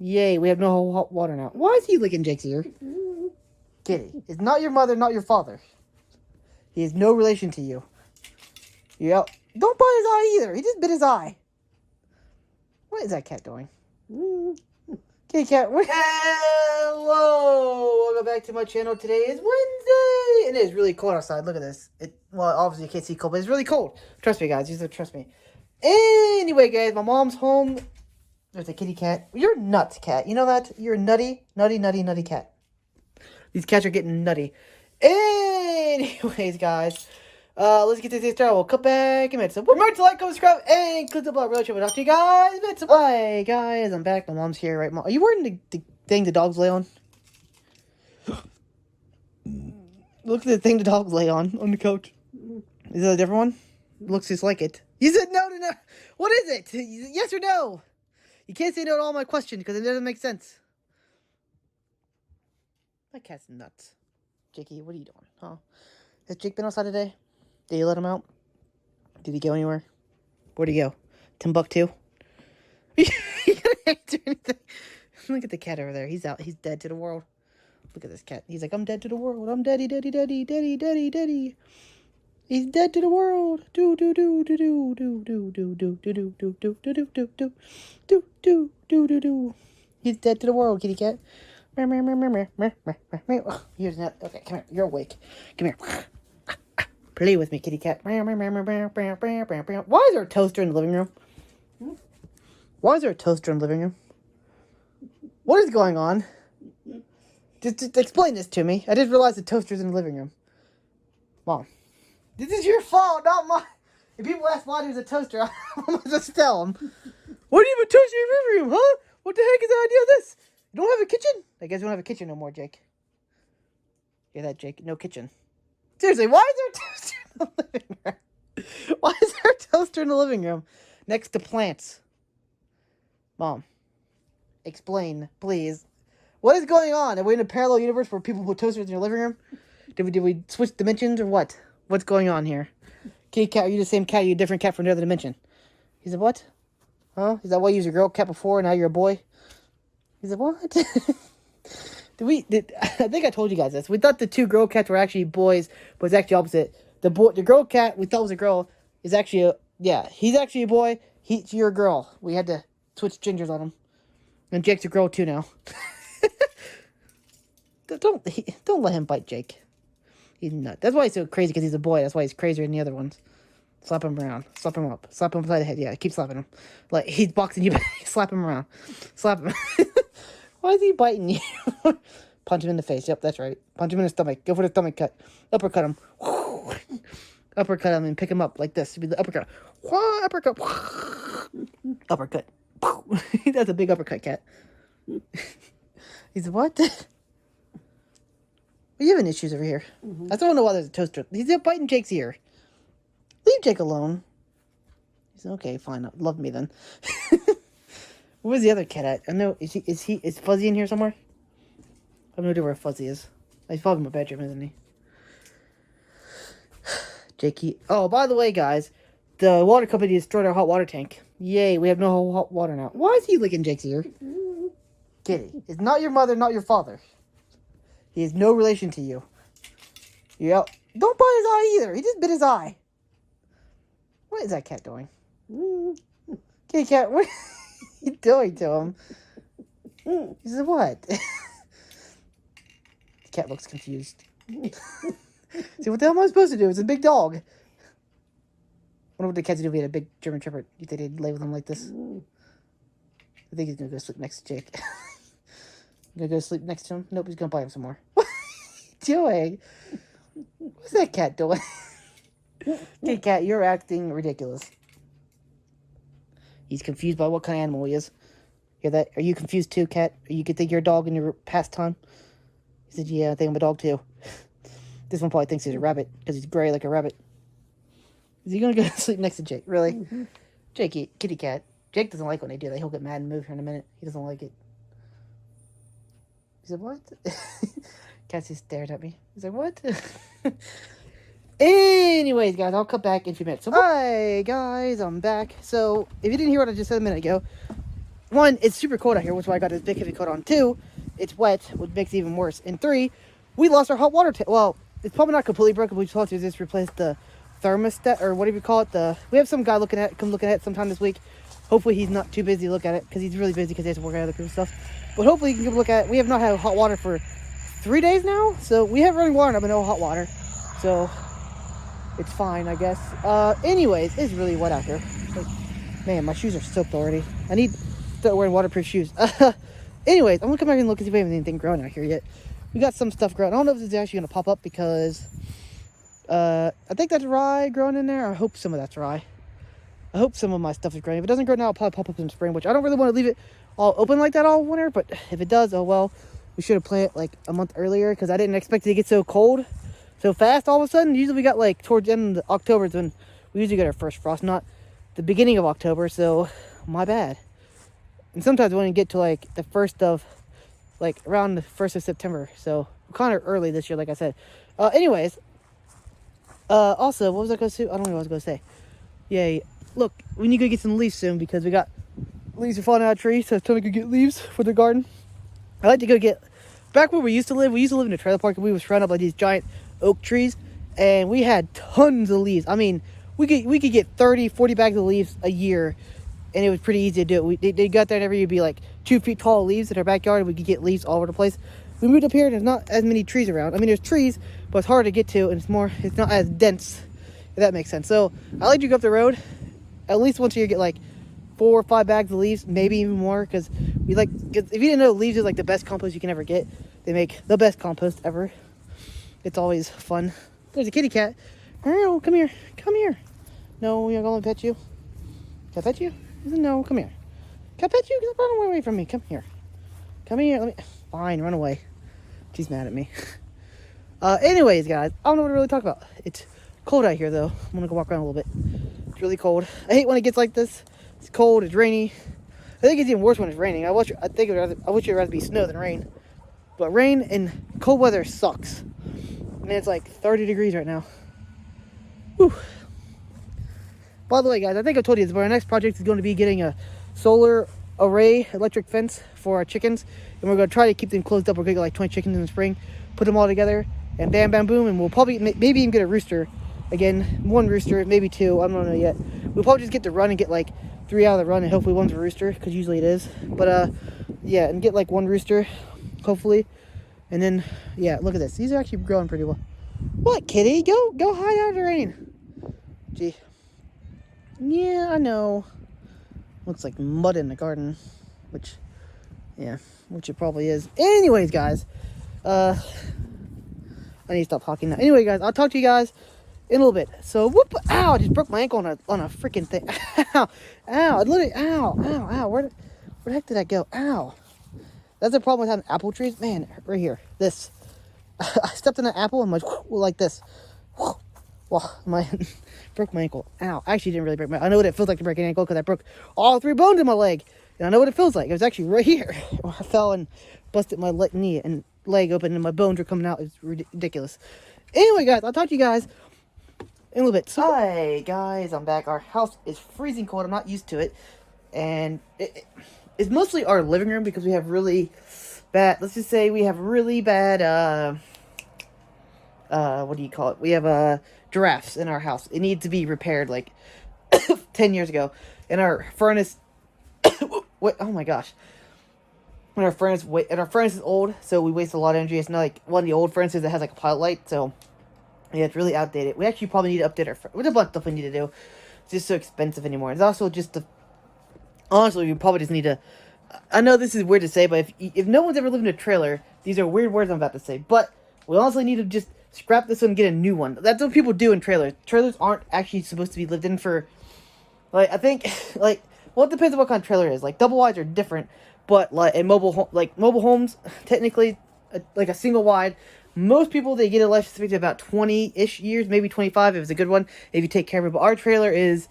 Yay, we have no hot water now. Why is he licking Jake's ear? Kitty, it's not your mother, not your father. He is no relation to you. Yep. Don't bite his eye either. He just bit his eye. What is that cat doing? Kitty cat. Hello! Welcome back to my channel. Today is Wednesday! And it is really cold outside. Look at this. Well, obviously you can't see cold, but it's really cold. Trust me, guys. Trust me. Anyway, guys, my mom's home. There's a kitty cat. You're nuts, cat. You know that? You're a nutty cat. These cats are getting nutty. Anyways, guys. Let's get this started. We'll cut back in a minute. So remember to like, comment, subscribe, and click the bell. Really sure we'll talk to you guys. Hi, guys. I'm back. My mom's here, right, Mom? Are you wearing the thing the dogs lay on? Look at the thing the dogs lay on the couch. Is that a different one? Looks just like it. You said no. What is it? Yes or no? You can't say no to all my questions because it doesn't make sense. My cat's nuts. Jakey, what are you doing? Huh? Has Jake been outside today? Did you let him out? Did he go anywhere? Where'd he go? Timbuktu? You gotta answer anything. Look at the cat over there. He's out. He's dead to the world. Look at this cat. He's like, I'm dead to the world. I'm daddy. He's dead to the world. Do. He's dead to the world, kitty cat. Here's that. Okay, come here. You're awake. Come here. Play with me, kitty cat. Why is there a toaster in the living room? Why is there a toaster in the living room? What is going on? Just explain this to me. I didn't realize the toaster's in the living room. Mom. This is your fault, not mine. If people ask why there's a toaster, I'm going to just tell them. Why do you have a toaster in your living room, huh? What the heck is the idea of this? You don't have a kitchen? I guess we don't have a kitchen no more, Jake. Hear that, Jake? No kitchen. Seriously, why is there a toaster in the living room? Why is there a toaster in the living room next to plants? Mom, explain, please. What is going on? Are we in a parallel universe where people put toasters in their living room? Did we switch dimensions or what? What's going on here? Kitty cat, are you the same cat? Are you a different cat from another dimension? He said, what? Huh? Is that why you was a girl cat before and now you're a boy? He said, what? I think I told you guys this. We thought the two girl cats were actually boys, but it's actually opposite. The girl cat we thought was a girl is actually he's actually a boy. You're a girl. We had to switch genders on him. And Jake's a girl too now. Don't let him bite Jake. He's nuts. That's why he's so crazy, because he's a boy. That's why he's crazier than the other ones. Slap him around. Slap him up. Slap him upside the head. Yeah, keep slapping him. Like, he's boxing you back. Slap him around. Slap him. Why is he biting you? Punch him in the face. Yep, that's right. Punch him in the stomach. Go for the stomach cut. Uppercut him. Uppercut him and pick him up like this. Be the uppercut. Uppercut. Uppercut. That's a big uppercut, cat. He's what? Are you having issues over here? I still don't know why there's a toaster. He's biting Jake's ear. Leave Jake alone. He's okay, fine. Love me then. Where's the other cat at? I know. Is Fuzzy in here somewhere? I have no idea where Fuzzy is. He's probably in my bedroom, isn't he? Jakey. Oh, by the way, guys, the water company destroyed our hot water tank. Yay, we have no hot water now. Why is he licking Jake's ear? Kitty, it's not your mother, not your father. He is no relation to you. Yep. Don't bite his eye either. He just bit his eye. What is that cat doing? Kitty cat, what are you doing to him? He said, what? The cat looks confused. See, what the hell am I supposed to do? It's a big dog. I wonder what the cats would do if we had a big German Shepherd. You think they'd lay with him like this? I think he's going to go sleep next to Jake. Gonna go sleep next to him? Nope, he's gonna bite him some more. What are you doing? What's that cat doing? Hey, cat, you're acting ridiculous. He's confused by what kind of animal he is. Hear that? Are you confused too, cat? You could think you're a dog in your pastime? He said, yeah, I think I'm a dog too. This one probably thinks he's a rabbit because he's gray like a rabbit. Is he gonna go sleep next to Jake? Really? Jakey, kitty cat. Jake doesn't like when they do that. He'll get mad and move here in a minute. He doesn't like it. He said, what? Cassie stared at me. He's like, what? Anyways, guys, I'll cut back in a few minutes. So, hi, guys, I'm back. So, if you didn't hear what I just said a minute ago, one, it's super cold out here, which is why I got this big heavy coat on. Two, it's wet, which makes it even worse. And three, we lost our hot water tank. Well, it's probably not completely broken. We just have to just replace the thermostat, or whatever you call it. We have some guy come looking at it sometime this week. Hopefully he's not too busy to look at it, because he's really busy because he has to work on other people's stuff. But hopefully he can come look at it. We have not had hot water for 3 days now, so we have running water and no hot water. So it's fine, I guess. Anyways, it's really wet out here. Like, man, my shoes are soaked already. I need to start wearing waterproof shoes. Anyways, I'm gonna come back and look and see if we have anything growing out here yet. We got some stuff growing. I don't know if this is actually gonna pop up because I think that's rye growing in there. I hope some of that's rye. I hope some of my stuff is growing. If it doesn't grow now, it'll probably pop up in spring, which I don't really want to leave it all open like that all winter. But if it does, oh well. We should have planted like a month earlier, because I didn't expect it to get so cold so fast all of a sudden. Usually we got like towards the end of October is when we usually get our first frost, not the beginning of October. So my bad. And sometimes we only get to like the first of, like around the 1st of September. So kind of early this year, like I said. Anyways, also, what was I going to say? I don't know what I was going to say. Yeah, look, we need to go get some leaves soon, because we got leaves are falling out of trees. So it's time to go get leaves for the garden. I like to go get, back where we used to live in a trailer park, and we were surrounded by these giant oak trees, and we had tons of leaves. I mean, we could get 30, 40 bags of leaves a year, and it was pretty easy to do it. They got there, and every year would be like 2 feet tall leaves in our backyard, and we could get leaves all over the place. We moved up here, and there's not as many trees around. I mean, there's trees, but it's hard to get to, and it's not as dense, if that makes sense. So I like to go up the road at least once a year, get like 4 or 5 bags of leaves, maybe even more, because if you didn't know, leaves is like the best compost you can ever get. They make the best compost ever. It's always fun. There's a kitty cat. Oh, come here. No, you're gonna pet you. Can I pet you? No, come here. Can I pet you? Run away from me. Come here. Fine, run away. She's mad at me. Anyways, guys, I don't know what to really talk about. It's cold out here, though. I'm gonna go walk around a little bit. It's really cold. I hate when it gets like this. It's cold, it's rainy. I think it's even worse when it's raining. I wish it would rather be snow than rain. But rain and cold weather sucks. And it's like 30 degrees right now. Whew. By the way, guys, I think I told you this, but our next project is going to be getting a solar array electric fence for our chickens. And we're going to try to keep them closed up. We're going to get like 20 chickens in the spring, put them all together, and bam, bam, boom. And we'll probably, maybe even get a rooster. Again, 1 rooster, maybe 2. I don't know yet. We'll probably just get the run and get like 3 out of the run, and hopefully one's a rooster, because usually it is. But yeah, and get like 1 rooster, hopefully. And then, yeah, look at this. These are actually growing pretty well. What, kitty? Go hide out of the rain. Gee. Yeah, I know. Looks like mud in the garden, which it probably is. Anyways, guys, I need to stop talking now. Anyway, guys, I'll talk to you guys in a little bit. So, whoop, ow, I just broke my ankle on a freaking thing. Ow, I literally, ow. Where the heck did that go? Ow. That's the problem with having apple trees. Man, right here, this. I stepped on an apple and like this. Wow, broke my ankle. Ow, I actually didn't really break I know what it feels like to break an ankle, because I broke all 3 bones in my leg. And I know what it feels like. It was actually right here. I fell and busted my knee and leg open, and my bones were coming out. It's ridiculous. Anyway, guys, I'll talk to you guys in a little bit. So, hi, guys, I'm back. Our house is freezing cold. I'm not used to it. And it's mostly our living room, because we have really bad, let's just say we have really bad, what do you call it? We have, drafts in our house. It needs to be repaired, like, 10 years ago. And our furnace, wait, oh my gosh. And our furnace is old, so we waste a lot of energy. It's not like one of the old furnaces that has, like, a pilot light, so, yeah, it's really outdated. We actually probably need to update there's a bunch of stuff we need to do. It's just so expensive anymore. It's also just honestly, we probably just need to, I know this is weird to say, but if no one's ever lived in a trailer, these are weird words I'm about to say, but we honestly need to just scrap this one and get a new one. That's what people do in trailers. Trailers aren't actually supposed to be lived in for, like, I think, like, well, it depends on what kind of trailer it is. Like, double wides are different, but, like, mobile homes, technically, like a single wide, most people, they get a life expectancy about 20-ish years, maybe 25 if it's a good one, if you take care of it. But our trailer is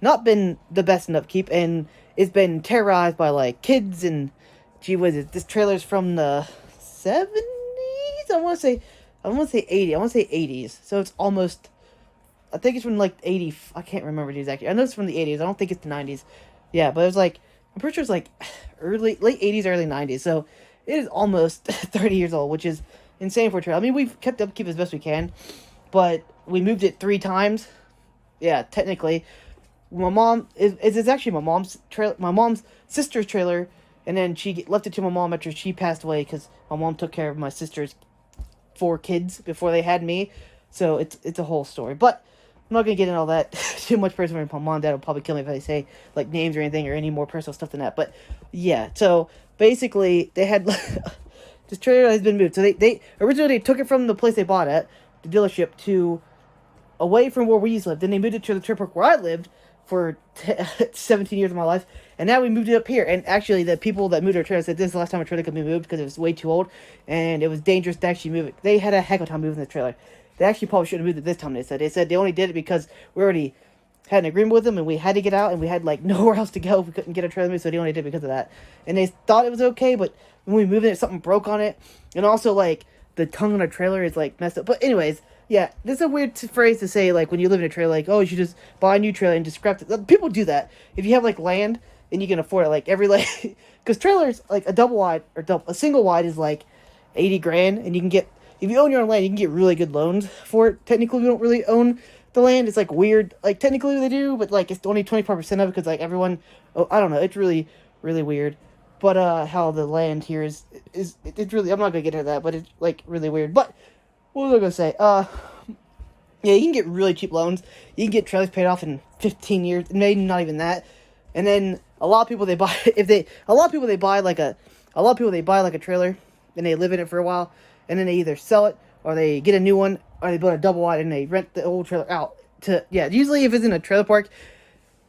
not been the best in upkeep, and it's been terrorized by, like, kids, and, gee whiz, this trailer's from the 70s? I want to say 80. I want to say 80s. So it's almost, I think it's from, like, 80, I can't remember the exact year. I know it's from the 80s. I don't think it's the 90s. Yeah, but it was, like, I'm pretty sure it's like late 80s, early 90s. So it is almost 30 years old, which is insane for a trailer. I mean, we've kept upkeep as best we can, but we moved it 3 times. Yeah, technically. My mom it's actually my mom's sister's trailer, and then she left it to my mom after she passed away because my mom took care of my sister's 4 kids before they had me. So it's a whole story, but I'm not gonna get into all that too much personal. My mom and dad will probably kill me if I say like names or anything or any more personal stuff than that. But yeah, so basically they had this trailer has been moved. So they originally they took it from the place they bought it, the dealership, to away from where we used to live. Then they moved it to the trailer park where I lived for 17 years of my life, and now we moved it up here. And actually, the people that moved our trailer said this is the last time a trailer could be moved because it was way too old, and it was dangerous to actually move it. They had a heck of a time moving the trailer. They actually probably shouldn't have moved it this time. They said they only did it because we already had an agreement with them, and we had to get out, and we had like nowhere else to go. We couldn't get a trailer moved, so they only did it because of that. And they thought it was okay, but when we moved it, something broke on it, and also like the tongue on a trailer is like messed up. But anyways, yeah, this is a weird phrase to say, like, when you live in a trailer, like, oh, you should just buy a new trailer and just scrap it. People do that. If you have, like, land and you can afford it, like, because trailers, like, a double wide, or a single wide is, like, 80 grand, and you can get, if you own your own land, you can get really good loans for it. Technically, we don't really own the land. It's, like, weird. Like, technically they do, but, like, it's only 25% of it, because, like, everyone, I don't know, it's really, really weird. But, how the land here is it's really, I'm not gonna get into that, but it's, like, really weird. But, what was I gonna say? Yeah, you can get really cheap loans. You can get trailers paid off in 15 years, maybe not even that. And then a lot of people they buy a lot of people they buy like a trailer and they live in it for a while, and then they either sell it or they get a new one or they build a double wide and they rent the old trailer out to, yeah. Usually if it's in a trailer park,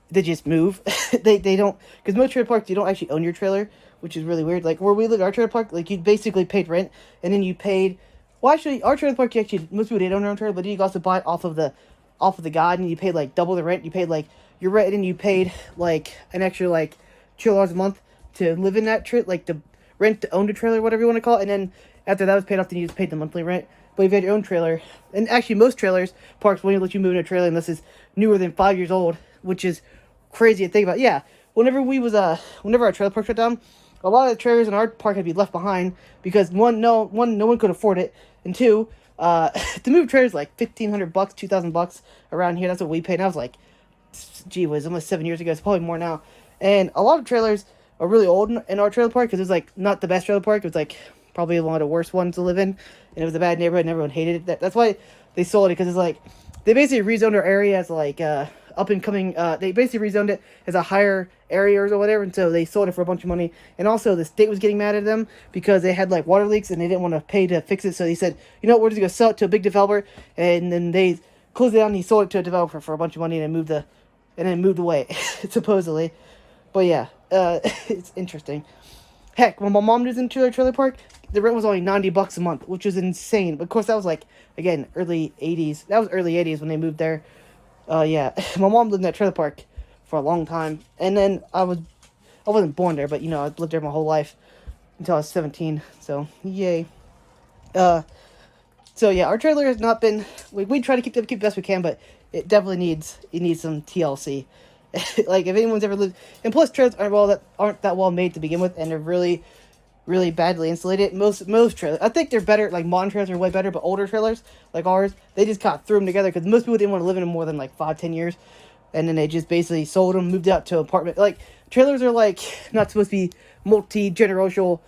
they just move. they don't, because most trailer parks you don't actually own your trailer, which is really weird. Like where we live, our trailer park, like you basically paid rent and then you paid. Well, actually, our trailer park, most people did own their own trailer, but you also buy it off of the guide, and you paid, like, double the rent. You paid, like, your rent, and you paid, like, an extra, like, $2 a month to live in that trailer, like, to rent to own the trailer, whatever you want to call it, and then after that was paid off, then you just paid the monthly rent. But if you had your own trailer, and actually most trailers, parks won't let you move in a trailer unless it's newer than 5 years old, which is crazy to think about. Yeah, whenever our trailer park shut down, a lot of the trailers in our park had to be left behind because no one could afford it, and 2, to move trailers like $1,500, $2,000 around here. That's what we paid. And I was like, gee whiz, almost 7 years ago. It's probably more now. And a lot of trailers are really old in our trailer park because it was like not the best trailer park. It was like probably one of the worst ones to live in, and it was a bad neighborhood, and everyone hated it. That's why they sold it, because it's like they basically rezoned our area as like up and coming. They basically rezoned it as a higher area or whatever, and so they sold it for a bunch of money. And also the state was getting mad at them because they had like water leaks and they didn't want to pay to fix it, so they said, you know what, we're just gonna sell it to a big developer. And then they closed it down and he sold it to a developer for a bunch of money and then moved away supposedly. But yeah, it's interesting. Heck, when my mom was in their trailer park, the rent was only $90 a month, which was insane. But of course that was like, again, early 80s. That was early 80s when they moved there. Yeah, my mom lived in that trailer park for a long time, and then I wasn't born there, but, you know, I lived there my whole life until I was 17, so, yay. So, yeah, our trailer has not been, we try to keep the best we can, but it definitely needs some TLC. Like, if anyone's ever lived, and plus trailers aren't that well made to begin with, and they're really, really badly insulated. Most trailers, I think they're better, like, modern trailers are way better, but older trailers, like ours, they just kind of threw them together, because most people didn't want to live in them more than, like, 5-10 years. And then they just basically sold them, moved out to an apartment. Like, trailers are, like, not supposed to be multi-generational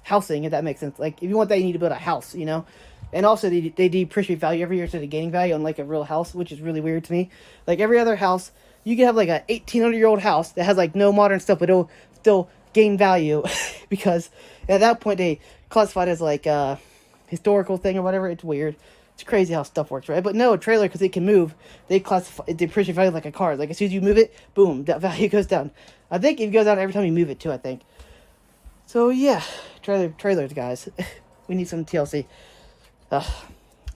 housing, if that makes sense. Like, if you want that, you need to build a house, you know? And also, they depreciate value every year instead of gaining value on, like, a real house, which is really weird to me. Like, every other house, you can have, like, a 1,800-year-old house that has, like, no modern stuff, but it'll still gain value. Because at that point, they classify it as, like, a historical thing or whatever. It's weird. It's crazy how stuff works, right? But no, a trailer, because it can move, they depreciate value like a car. Like, as soon as you move it, boom, that value goes down. I think it goes down every time you move it, too, I think. So, yeah, trailers, guys. We need some TLC.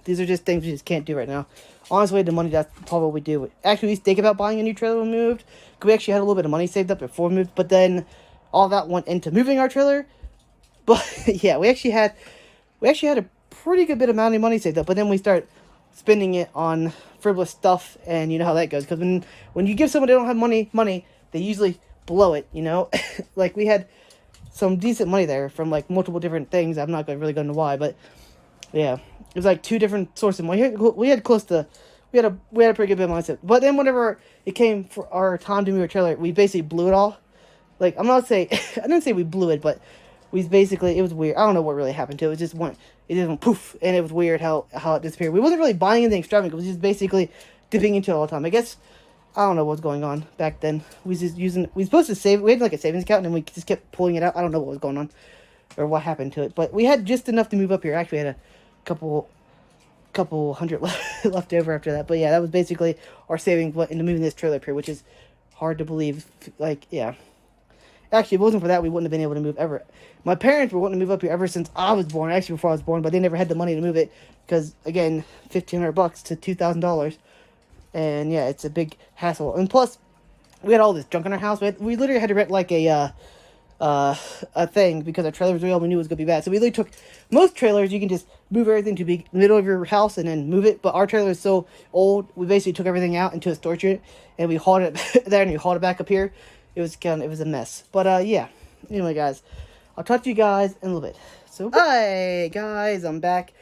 These are just things we just can't do right now. Honestly, the money, that's probably what we do. Actually, we think about buying a new trailer when we moved. We actually had a little bit of money saved up before we moved, but then all that went into moving our trailer. But, yeah, we actually had a pretty good bit amount of money saved up, but then we start spending it on frivolous stuff, and you know how that goes, because when you give someone they don't have money, they usually blow it, you know? Like, we had some decent money there from, like, multiple different things. I'm not gonna really go into why, but, yeah. It was, like, 2 different sources of money. We had close to... We had a pretty good bit of mindset. But then whenever it came for our time to move our trailer, we basically blew it all. Like, I'm not saying... I didn't say we blew it, but we basically... It was weird. I don't know what really happened to it. It just went poof, and it was weird how it disappeared. We wasn't really buying anything extravagant. It was just basically dipping into it all the time. I guess... I don't know what was going on back then. We was just using... We were supposed to save... We had, like, a savings account, and then we just kept pulling it out. I don't know what was going on. Or what happened to it. But we had just enough to move up here. Actually, we had a couple hundred left over after that. But yeah, that was basically our savings into moving this trailer up here, which is hard to believe. Like, yeah. Actually, if it wasn't for that, we wouldn't have been able to move ever. My parents were wanting to move up here ever since I was born. Actually, before I was born, but they never had the money to move it because, again, $1,500 to $2,000. And yeah, it's a big hassle. And plus, we had all this junk in our house. We literally had to rent like a thing because our trailer was real. We knew it was gonna be bad, so we literally took most trailers. You can just move everything to the middle of your house and then move it. But our trailer is so old, we basically took everything out into a storage unit and we hauled it there and we hauled it back up here. It was a mess. But yeah. Anyway, guys, I'll talk to you guys in a little bit. So, hi guys, I'm back.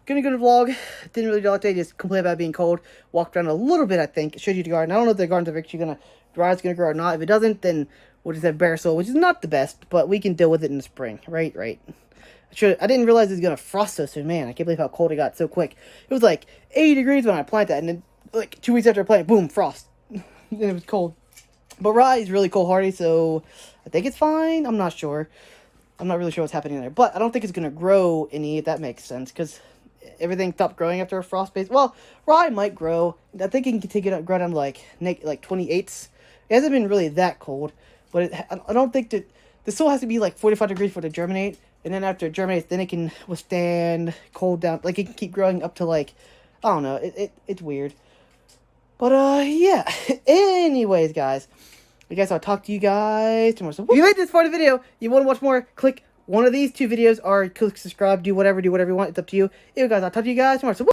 Gonna go to vlog. Didn't really do all day. Just complain about being cold. Walked around a little bit. I think showed you the garden. I don't know if the gardens are actually gonna dry. It's gonna grow or not. If it doesn't, then we'll just have bare soil, which is not the best, but we can deal with it in the spring. Right. I didn't realize it was gonna frost so soon. Man, I can't believe how cold it got so quick. It was like 80 degrees when I planted that, and then like 2 weeks after I planted, boom, frost. And it was cold. But rye is really cold hardy, so I think it's fine. I'm not sure. I'm not really sure what's happening there, but I don't think it's gonna grow any. If that makes sense, because everything stopped growing after a frost base. Well, rye might grow. I think it can take it grow down to like 28s. It hasn't been really that cold, but I don't think that the soil has to be like 45 degrees for it to germinate, and then after it germinates, then it can withstand cold down. Like it can keep growing up to like, I don't know. It's weird. But yeah. Anyways, guys, I guess I'll talk to you guys tomorrow. So if you made this far in the video, you want to watch more, click one of these 2 videos or click subscribe. Do whatever you want. It's up to you. Anyway, guys, I'll talk to you guys tomorrow. So